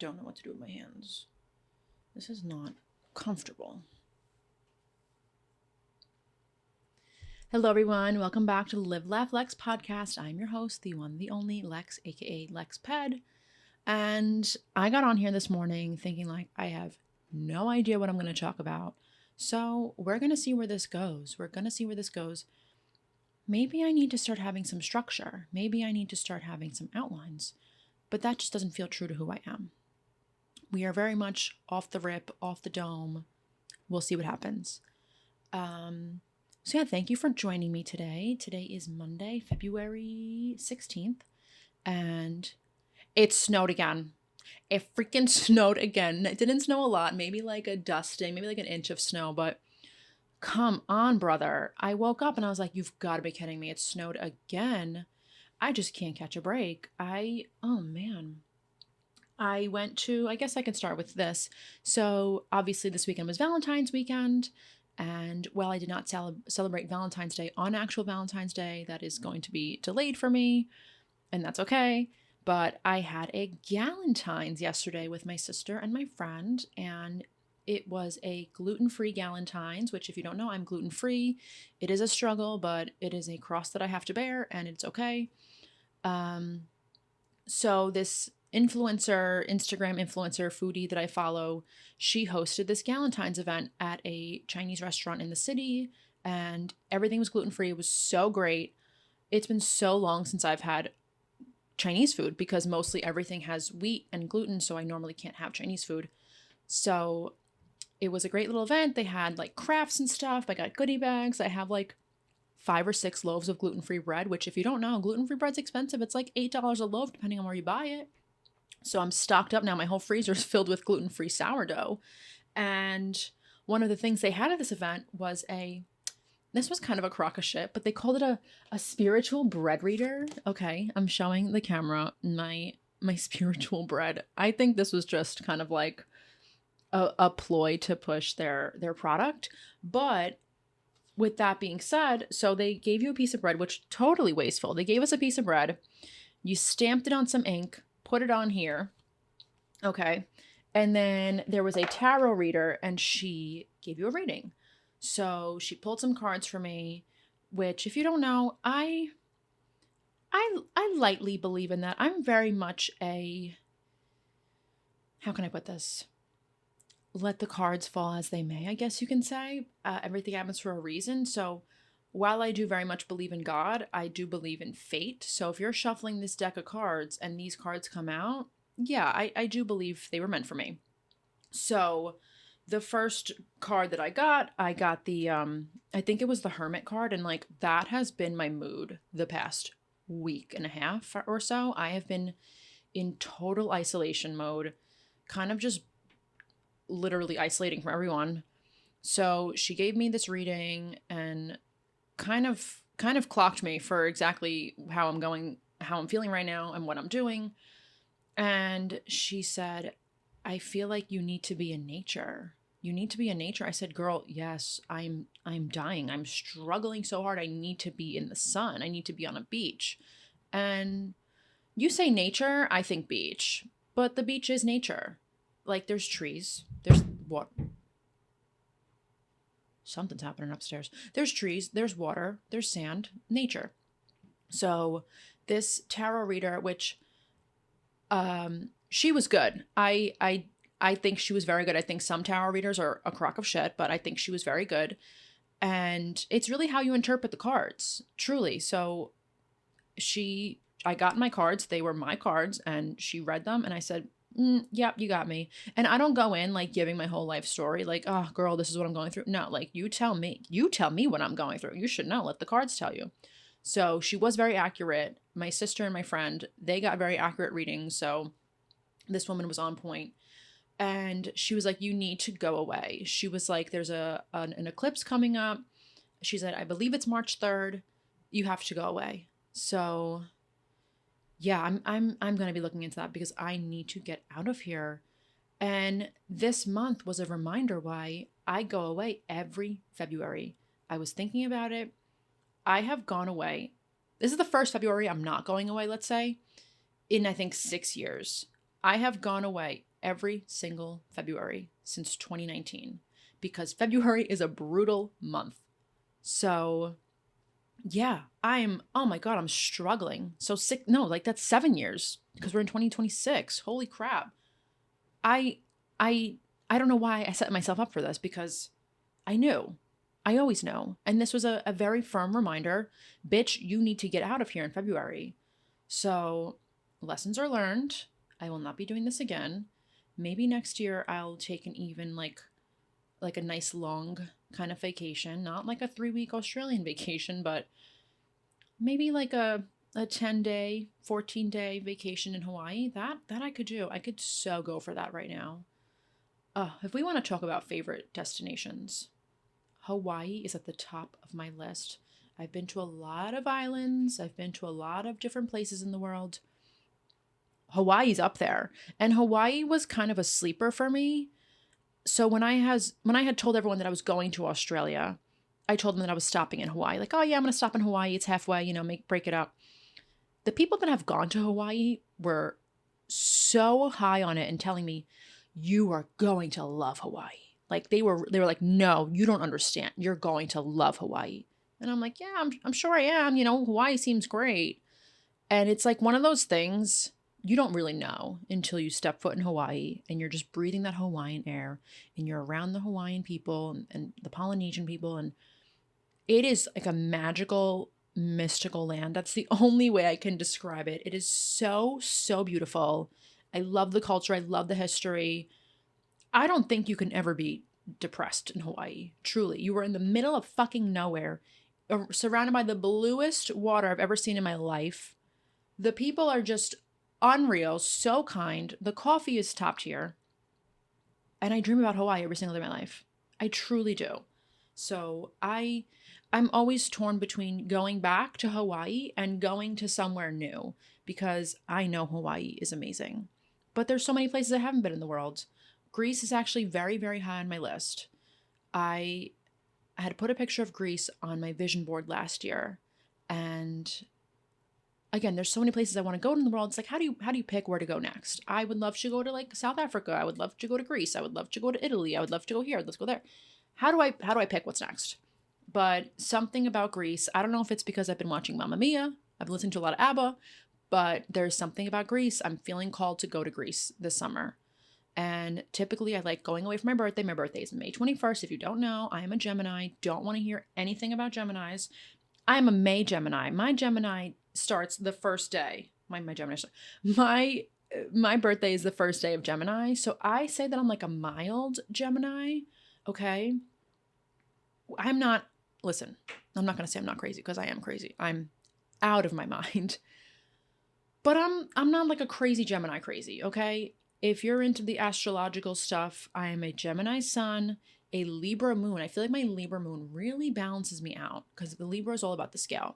don't know what to do with my hands. This is not comfortable. Hello, everyone. Welcome back to the Live, Laugh, Lex podcast. I'm your host, the one, the only Lex, aka Lex Ped. And I got on here this morning thinking like I have no idea what I'm going to talk about. So we're going to see where this goes. Maybe I need to start having some structure. Maybe I need to start having some outlines. But that just doesn't feel true to who I am. We are very much off the rip, off the dome. We'll see what happens. So yeah, thank you for joining me today. Today is Monday, February 16th, and it snowed again. It freaking snowed again. It didn't snow a lot, maybe like a dusting, maybe like an inch of snow, but come on, brother. I woke up and I was like, you've got to be kidding me. It snowed again. I just can't catch a break. Oh man. I guess I can start with this. So obviously this weekend was Valentine's weekend. And while I did not celebrate Valentine's Day on actual Valentine's Day, that is going to be delayed for me. And that's okay. But I had a Galentine's yesterday with my sister and my friend. And it was a gluten-free Galentine's, which if you don't know, I'm gluten-free. It is a struggle, but it is a cross that I have to bear and it's okay. So this Instagram influencer foodie that I follow, she hosted this Galentine's event at a Chinese restaurant in the city and everything was gluten-free. It was so great. It's been so long since I've had Chinese food because mostly everything has wheat and gluten, so I normally can't have Chinese food. So it was a great little event. They had like crafts and stuff. I got goodie bags. I have like 5 or 6 loaves of gluten-free bread, which if you don't know, gluten-free bread's expensive. It's like $8 a loaf depending on where you buy it. So I'm stocked up now. My whole freezer is filled with gluten-free sourdough. And one of the things they had at this event was this was kind of a crock of shit, but they called it a spiritual bread reader. Okay, I'm showing the camera my spiritual bread. I think this was just kind of like a ploy to push their product. But with that being said, so they gave you a piece of bread, which totally wasteful. They gave us a piece of bread. You stamped it on some ink, put it on here. Okay. And then there was a tarot reader and she gave you a reading. So she pulled some cards for me, which if you don't know, I lightly believe in that. I'm very much how can I put this? Let the cards fall as they may, I guess you can say. Everything happens for a reason. So while I do very much believe in God, I do believe in fate. So if you're shuffling this deck of cards and these cards come out, yeah, I do believe they were meant for me. So the first card that I got the, I think it was the Hermit card. And like that has been my mood the past week and a half or so. I have been in total isolation mode, kind of just literally isolating from everyone. So she gave me this reading and kind of clocked me for exactly how I'm feeling right now and what I'm doing. And she said, I feel like you need to be in nature. You need to be in nature. I said, girl, yes, I'm dying. I'm struggling so hard. I need to be in the sun. I need to be on a beach. And you say nature, I think beach. But the beach is nature. Like there's trees, there's what? Something's happening upstairs. There's trees, there's water, there's sand, nature. So this tarot reader, which she was good. I think she was very good. I think some tarot readers are a crock of shit, but I think she was very good. And it's really how you interpret the cards, truly. So I got my cards, they were my cards, and she read them and I said, yep, you got me. And I don't go in like giving my whole life story, like, oh girl, this is what I'm going through. No, like you tell me what I'm going through. You should know, let the cards tell you. So she was very accurate. My sister and my friend, they got very accurate readings. So this woman was on point. And she was like, you need to go away. She was like, there's an eclipse coming up. She said, I believe it's March 3rd. You have to go away. So yeah, I'm going to be looking into that because I need to get out of here. And this month was a reminder why I go away every February. I was thinking about it. I have gone away. This is the first February I'm not going away, let's say, in I think 6 years. I have gone away every single February since 2019 because February is a brutal month. So yeah, oh my God, I'm struggling. So sick. No, like that's 7 years because we're in 2026. Holy crap. I, I, I don't know why I set myself up for this because I knew. I always know. And this was a very firm reminder, bitch, you need to get out of here in February. So lessons are learned. I will not be doing this again. Maybe next year I'll take an even like a nice long kind of vacation, not like a 3-week Australian vacation, but maybe like a 10-day, 14-day vacation in Hawaii. That I could do. I could so go for that right now. If we want to talk about favorite destinations, Hawaii is at the top of my list. I've been to a lot of islands. I've been to a lot of different places in the world. Hawaii's up there. And Hawaii was kind of a sleeper for me. So when I had told everyone that I was going to Australia, I told them that I was stopping in Hawaii. Like, oh yeah, I'm going to stop in Hawaii. It's halfway, break it up. The people that have gone to Hawaii were so high on it and telling me, you are going to love Hawaii. Like they were like, no, you don't understand. You're going to love Hawaii. And I'm like, yeah, I'm sure I am. Hawaii seems great. And it's like one of those things you don't really know until you step foot in Hawaii and you're just breathing that Hawaiian air and you're around the Hawaiian people and the Polynesian people. And it is like a magical, mystical land. That's the only way I can describe it. It is so, so beautiful. I love the culture. I love the history. I don't think you can ever be depressed in Hawaii. Truly. You were in the middle of fucking nowhere, surrounded by the bluest water I've ever seen in my life. The people are just unreal, so kind. The coffee is top tier. And I dream about Hawaii every single day of my life. I truly do. So I'm always torn between going back to Hawaii and going to somewhere new because I know Hawaii is amazing. But there's so many places I haven't been in the world. Greece is actually very, very high on my list. I had put a picture of Greece on my vision board last year. And again, there's so many places I want to go in the world. It's like, how do you pick where to go next? I would love to go to like South Africa. I would love to go to Greece. I would love to go to Italy. I would love to go here. Let's go there. How do I pick what's next? But something about Greece, I don't know if it's because I've been watching Mamma Mia. I've been listening to a lot of ABBA, but there's something about Greece. I'm feeling called to go to Greece this summer. And typically I like going away for my birthday. My birthday is May 21st. If you don't know, I am a Gemini. Don't want to hear anything about Geminis. I am a May Gemini. My Gemini starts the first day. My birthday is the first day of Gemini. So I say that I'm like a mild Gemini. Okay. I'm not going to say I'm not crazy because I am crazy. I'm out of my mind. But I'm not like a crazy Gemini crazy, okay? If you're into the astrological stuff, I am a Gemini sun, a Libra moon. I feel like my Libra moon really balances me out because the Libra is all about the scale.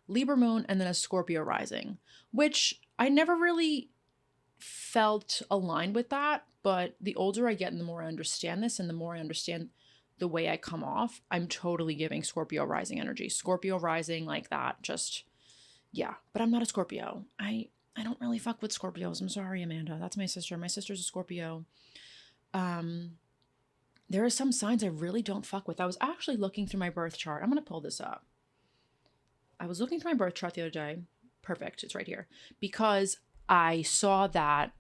Libra moon and then a Scorpio rising, which I never really felt aligned with that. But the older I get and the more I understand this and the more I understand the way I come off, I'm totally giving Scorpio rising energy. Scorpio rising like that, just, yeah. But I'm not a Scorpio. I don't really fuck with Scorpios. I'm sorry, Amanda. That's my sister. My sister's a Scorpio. There are some signs I really don't fuck with. I was actually looking through my birth chart. I'm going to pull this up. I was looking through my birth chart the other day. Perfect. It's right here. Because I saw that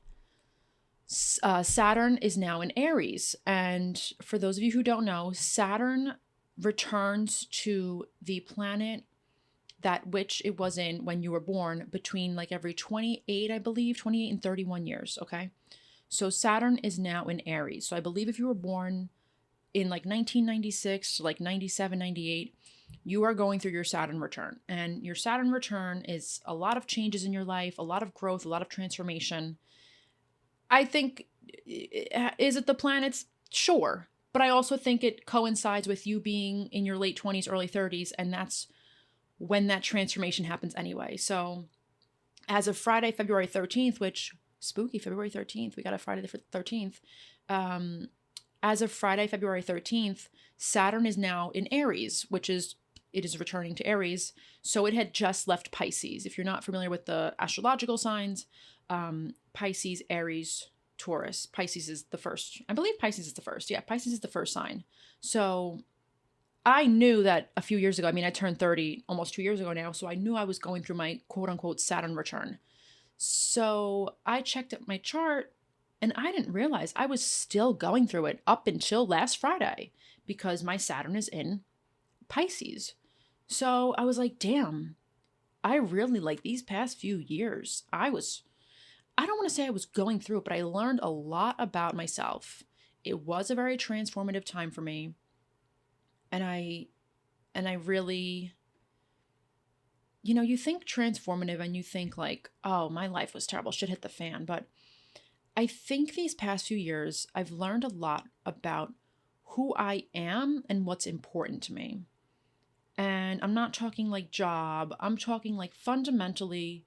Saturn is now in Aries. And for those of you who don't know, Saturn returns to the planet that which it was in when you were born between like every 28, I believe, 28 and 31 years. Okay. So Saturn is now in Aries. So I believe if you were born in like 1996 to like 97, 98, you are going through your Saturn return. And your Saturn return is a lot of changes in your life, a lot of growth, a lot of transformation. I think, is it the planets? Sure. But I also think it coincides with you being in your late 20s, early 30s. And that's when that transformation happens anyway. So as of Friday, February 13th, which spooky February 13th, we got a Friday the 13th. As of Friday, February 13th, Saturn is now in Aries, it is returning to Aries. So it had just left Pisces. If you're not familiar with the astrological signs, Pisces, Aries, Taurus. Pisces is the first. I believe Pisces is the first. Yeah, Pisces is the first sign. So I knew that a few years ago, I mean, I turned 30 almost 2 years ago now. So I knew I was going through my quote unquote Saturn return. So I checked up my chart and I didn't realize I was still going through it up until last Friday because my Saturn is in Pisces. So I was like, damn, I really like these past few years. I don't want to say I was going through it, but I learned a lot about myself. It was a very transformative time for me. And I really, you think transformative and you think like, oh, my life was terrible, shit hit the fan. But I think these past few years, I've learned a lot about who I am and what's important to me. And I'm not talking like job, I'm talking like fundamentally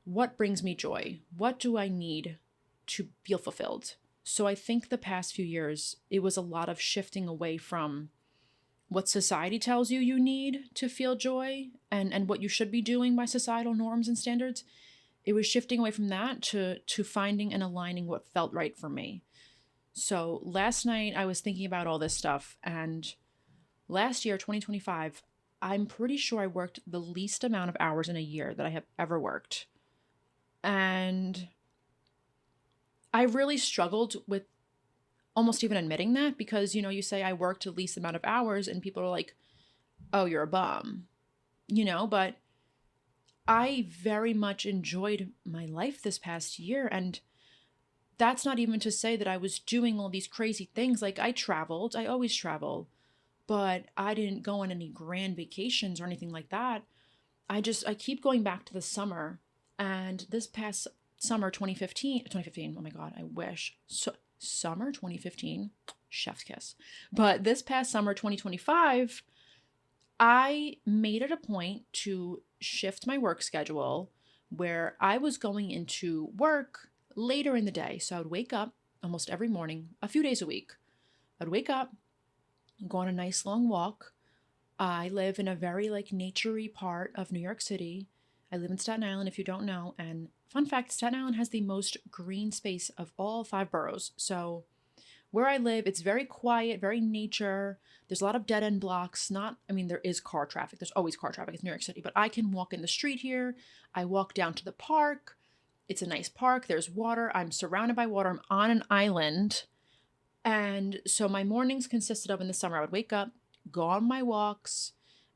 what brings me joy? What do I need to feel fulfilled? So I think the past few years, it was a lot of shifting away from what society tells you need to feel joy and what you should be doing by societal norms and standards. It was shifting away from that to finding and aligning what felt right for me. So last night I was thinking about all this stuff, and last year, 2025, I'm pretty sure I worked the least amount of hours in a year that I have ever worked. And I really struggled with almost even admitting that because, you say I worked the least amount of hours and people are like, oh, you're a bum, but I very much enjoyed my life this past year. And that's not even to say that I was doing all these crazy things. Like I traveled, I always travel, but I didn't go on any grand vacations or anything like that. I keep going back to the summer, and this past summer 2015, oh my God, I wish. So, summer 2015, chef's kiss. But this past summer 2025, I made it a point to shift my work schedule where I was going into work later in the day. So I would wake up almost every morning, a few days a week. I'd wake up, go on a nice long walk. I live in a very naturey part of New York City. I live in Staten Island, if you don't know. And fun fact, Staten Island has the most green space of all 5 boroughs. So where I live, it's very quiet, very nature. There's a lot of dead end blocks. There is car traffic. There's always car traffic. It's New York City. But I can walk in the street here. I walk down to the park. It's a nice park. There's water. I'm surrounded by water. I'm on an island. And so my mornings consisted of, in the summer, I would wake up, go on my walks,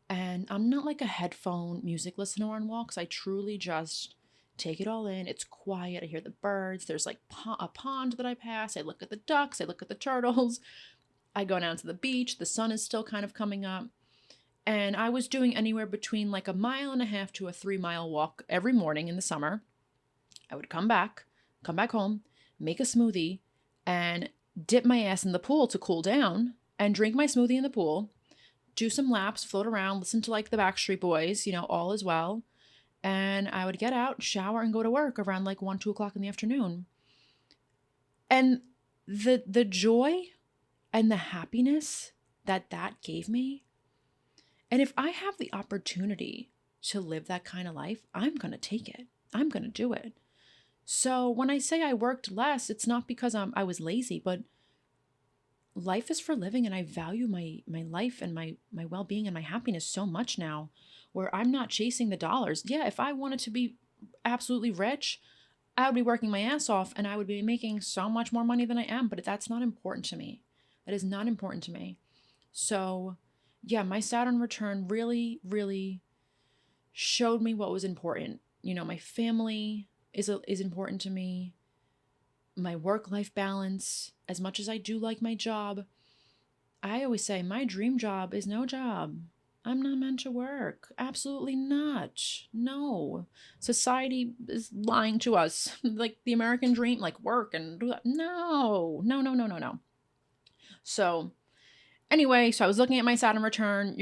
and I'm not like a headphone music listener on walks. I truly just take it all in. It's quiet. I hear the birds. There's like a pond that I pass. I look at the ducks. I look at the turtles. I go down to the beach. The sun is still kind of coming up. And I was doing anywhere between like 1.5 miles to a 3-mile walk every morning in the summer. I would come back home, make a smoothie, and dip my ass in the pool to cool down and drink my smoothie in the pool, do some laps, float around, listen to like the Backstreet Boys, all is well. And I would get out, shower, and go to work around like 1, 2 o'clock in the afternoon. And the joy and the happiness that gave me. And if I have the opportunity to live that kind of life, I'm going to take it. I'm going to do it. So when I say I worked less, it's not because I was lazy, but life is for living, and I value my life and my well-being and my happiness so much now, where I'm not chasing the dollars. Yeah, if I wanted to be absolutely rich, I would be working my ass off and I would be making so much more money than I am, but that's not important to me. That is not important to me. So yeah, my Saturn return really, really showed me what was important. My family is important to me. My work-life balance, as much as I do like my job, I always say my dream job is no job. I'm not meant to work. Absolutely not. No. Society is lying to us. Like the American dream, like work and do that. No. No, no, no, no, no. So anyway, so I was looking at my Saturn return.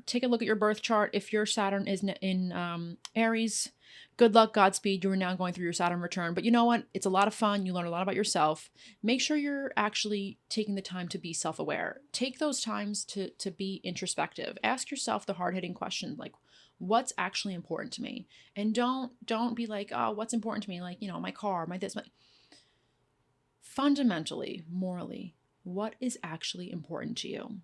Take a look at your birth chart. If your Saturn is in Aries, good luck, Godspeed. You are now going through your Saturn return. But you know what? It's a lot of fun. You learn a lot about yourself. Make sure you're actually taking the time to be self-aware. Take those times to be introspective. Ask yourself the hard-hitting questions like, what's actually important to me? And don't be like, oh, what's important to me? Like, my car, my this, my... fundamentally, morally, what is actually important to you.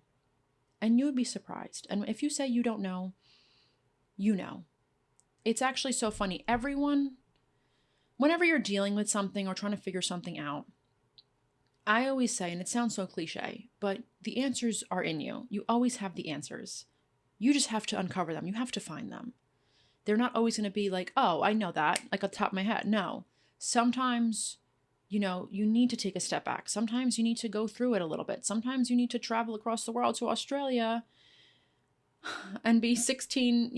And you would be surprised. And if you say you don't know, you know. It's actually so funny. Everyone, whenever you're dealing with something or trying to figure something out, I always say, and it sounds so cliche, but the answers are in you. You always have the answers. You just have to uncover them. You have to find them. They're not always going to be like, oh, I know that, like on top of my head. No. Sometimes, you need to take a step back. Sometimes you need to go through it a little bit. Sometimes you need to travel across the world to Australia and be 16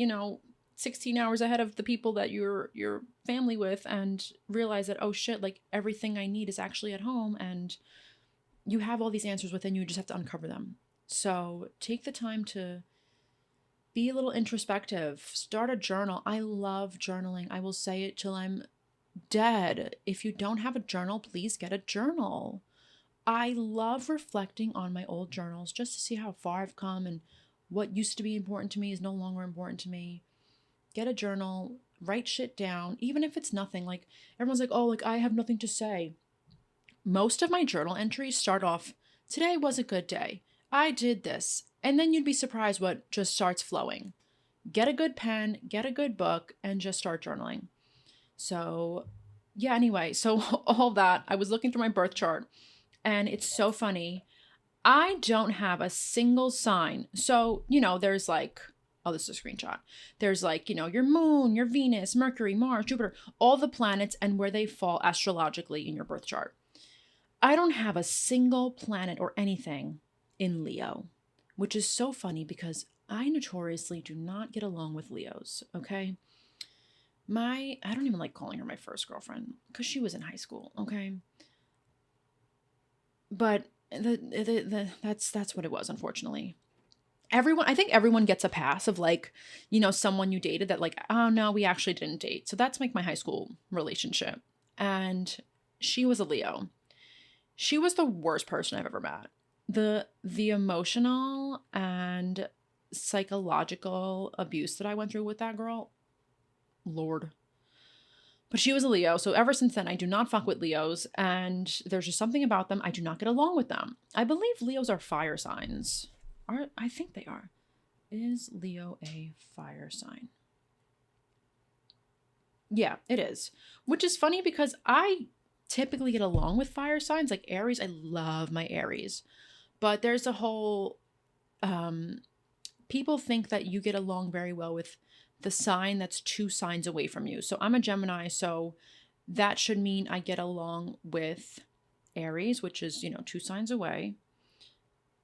hours ahead of the people that you're family with and realize that, oh shit, like everything I need is actually at home, and you have all these answers within you. You just have to uncover them. So take the time to be a little introspective. Start a journal. I love journaling. I will say it till I'm dead. If you don't have a journal, please get a journal. I love reflecting on my old journals just to see how far I've come and what used to be important to me is no longer important to me. Get a journal, write shit down, even if it's nothing. Like everyone's like, oh, like I have nothing to say. Most of my journal entries start off, today was a good day. I did this. And then you'd be surprised what just starts flowing. Get a good pen, get a good book, and just start journaling. So, yeah, anyway, so all that, I was looking through my birth chart, and it's so funny. I don't have a single sign. So, there's like, oh, this is a screenshot. There's like, your moon, your Venus, Mercury, Mars, Jupiter, all the planets and where they fall astrologically in your birth chart. I don't have a single planet or anything in Leo, which is so funny because I notoriously do not get along with Leos, okay? I don't even like calling her my first girlfriend because she was in high school, okay? But that's what it was, unfortunately. I think everyone gets a pass of like, someone you dated that like, oh no, we actually didn't date. So that's like my high school relationship. And she was a Leo. She was the worst person I've ever met. The emotional and psychological abuse that I went through with that girl, Lord. But she was a Leo, so ever since then, I do not fuck with Leos, and there's just something about them. I do not get along with them. I believe Leos are fire signs. I think they are. Is Leo a fire sign? Yeah, it is. Which is funny because I typically get along with fire signs, like Aries. I love my Aries. But there's a whole... people think that you get along very well with the sign that's 2 signs away from you. So I'm a Gemini, so that should mean I get along with Aries, which is, 2 signs away.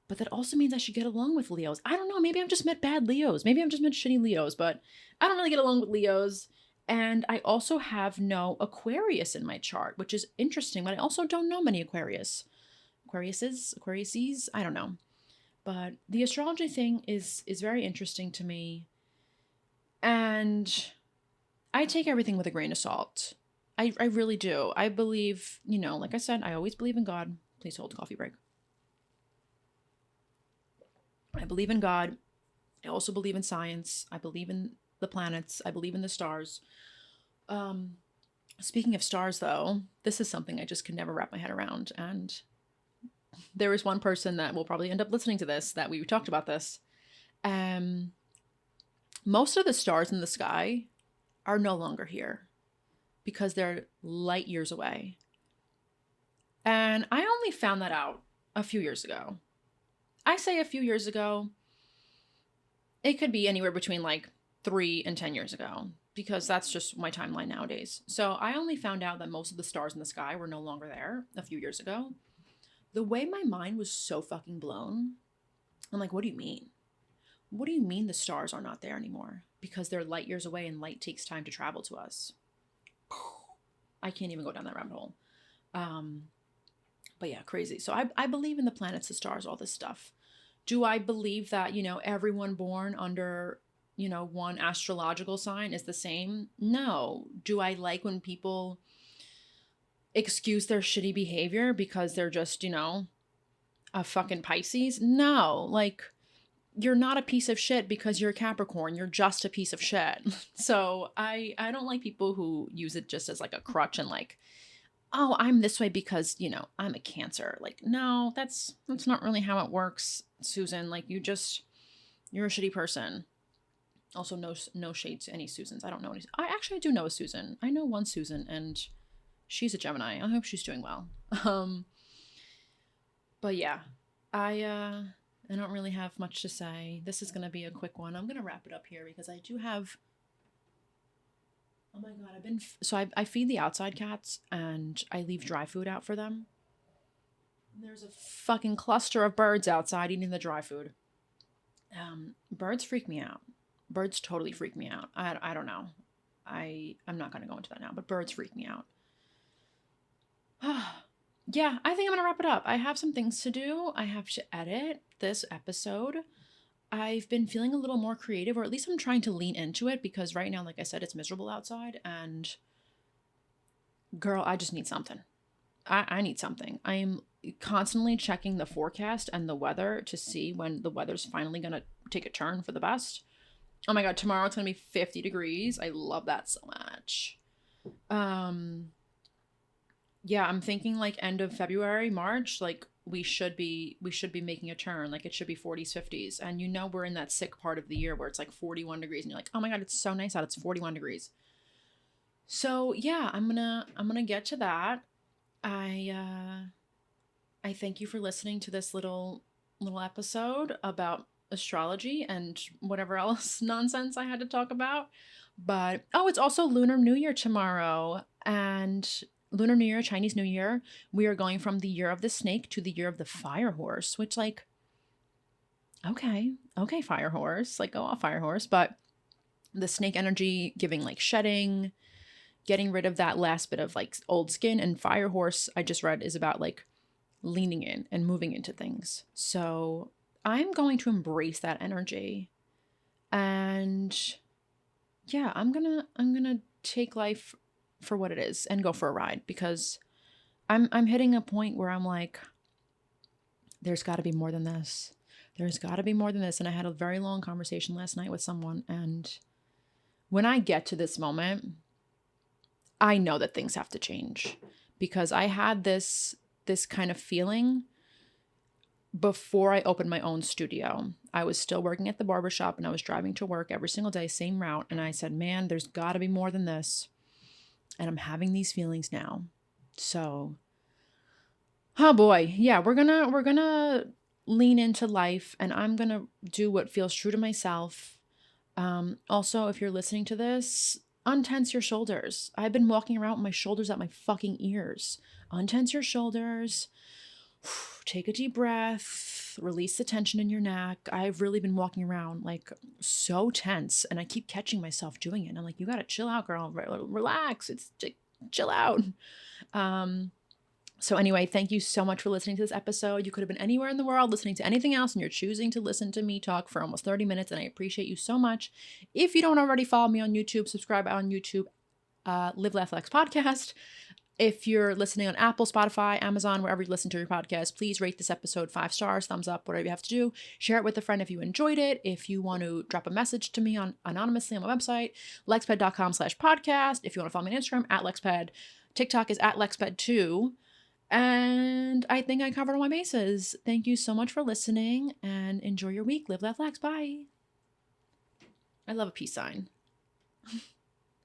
But that also means I should get along with Leos. I don't know, maybe I've just met bad Leos. Maybe I've just met shitty Leos, but I don't really get along with Leos. And I also have no Aquarius in my chart, which is interesting, but I also don't know many Aquariuses, I don't know. But the astrology thing is very interesting to me. And I take everything with a grain of salt. I really do. I believe, like I said, I always believe in God. Please hold a coffee break. I believe in God. I also believe in science. I believe in the planets. I believe in the stars. Speaking of stars, though, this is something I just can never wrap my head around. And there is one person that will probably end up listening to this that we talked about this. Most of the stars in the sky are no longer here because they're light years away. And I only found that out a few years ago. I say a few years ago. It could be anywhere between like 3 and 10 years ago because that's just my timeline nowadays. So I only found out that most of the stars in the sky were no longer there a few years ago. The way my mind was so fucking blown. I'm like, what do you mean? What do you mean the stars are not there anymore? Because they're light years away and light takes time to travel to us. I can't even go down that rabbit hole. But yeah, crazy. So I believe in the planets, the stars, all this stuff. Do I believe that, everyone born under, one astrological sign is the same? No. Do I like when people excuse their shitty behavior because they're just, a fucking Pisces? No. Like, you're not a piece of shit because you're a Capricorn. You're just a piece of shit. So I don't like people who use it just as like a crutch and like, oh, I'm this way because, I'm a Cancer. Like, no, that's not really how it works, Susan. Like, you're a shitty person. Also, no shade to any Susans. I don't know any. I actually do know a Susan. I know one Susan, and she's a Gemini. I hope she's doing well. Um, but yeah, I don't really have much to say. This is gonna be a quick one. I'm gonna wrap it up here because I do have. Oh my god, I feed the outside cats and I leave dry food out for them. There's a fucking cluster of birds outside eating the dry food. Birds freak me out. Birds totally freak me out. I don't know. I'm not going to go into that now, but birds freak me out. Yeah, I think I'm going to wrap it up. I have some things to do. I have to edit this episode. I've been feeling a little more creative, or at least I'm trying to lean into it because right now, like I said, it's miserable outside. And girl, I just need something. I need something. I'm constantly checking the forecast and the weather to see when the weather's finally going to take a turn for the best. Oh my god, tomorrow it's going to be 50 degrees. I love that so much. Yeah, I'm thinking like end of February, March, like we should be making a turn. Like it should be 40s, 50s. And we're in that sick part of the year where it's like 41 degrees and you're like, "Oh my god, it's so nice out. It's 41 degrees." So, yeah, I'm going to get to that. I thank you for listening to this little episode about astrology and whatever else nonsense I had to talk about. But oh, it's also Lunar New Year tomorrow, and Lunar New Year, Chinese New Year, we are going from the year of the snake to the year of the fire horse, which like okay, fire horse, like go off fire horse, but the snake energy giving like shedding, getting rid of that last bit of like old skin, and fire horse I just read is about like leaning in and moving into things. So I'm going to embrace that energy. And yeah, I'm gonna take life for what it is and go for a ride because I'm hitting a point where I'm like, there's gotta be more than this. There's gotta be more than this. And I had a very long conversation last night with someone, and when I get to this moment, I know that things have to change because I had this kind of feeling before I opened my own studio. I was still working at the barbershop and I was driving to work every single day, same route. And I said, man, there's got to be more than this. And I'm having these feelings now. So, oh boy. Yeah, we're going to lean into life and I'm going to do what feels true to myself. Also, if you're listening to this, untense your shoulders. I've been walking around with my shoulders at my fucking ears. Untense your shoulders. Take a deep breath, release the tension in your neck. I've really been walking around like so tense and I keep catching myself doing it. And I'm like, you got to chill out, girl. Relax. Chill out. So anyway, thank you so much for listening to this episode. You could have been anywhere in the world listening to anything else and you're choosing to listen to me talk for almost 30 minutes. And I appreciate you so much. If you don't already follow me on YouTube, subscribe on YouTube, Live Laugh Lex podcast. If you're listening on Apple, Spotify, Amazon, wherever you listen to your podcast, please rate this episode 5 stars, thumbs up, whatever you have to do. Share it with a friend if you enjoyed it. If you want to drop a message to me anonymously on my website, lexped.com/podcast. If you want to follow me on Instagram, @lexped. TikTok is @lexped2. And I think I covered all my bases. Thank you so much for listening and enjoy your week. Live, laugh, lex. Bye. I love a peace sign.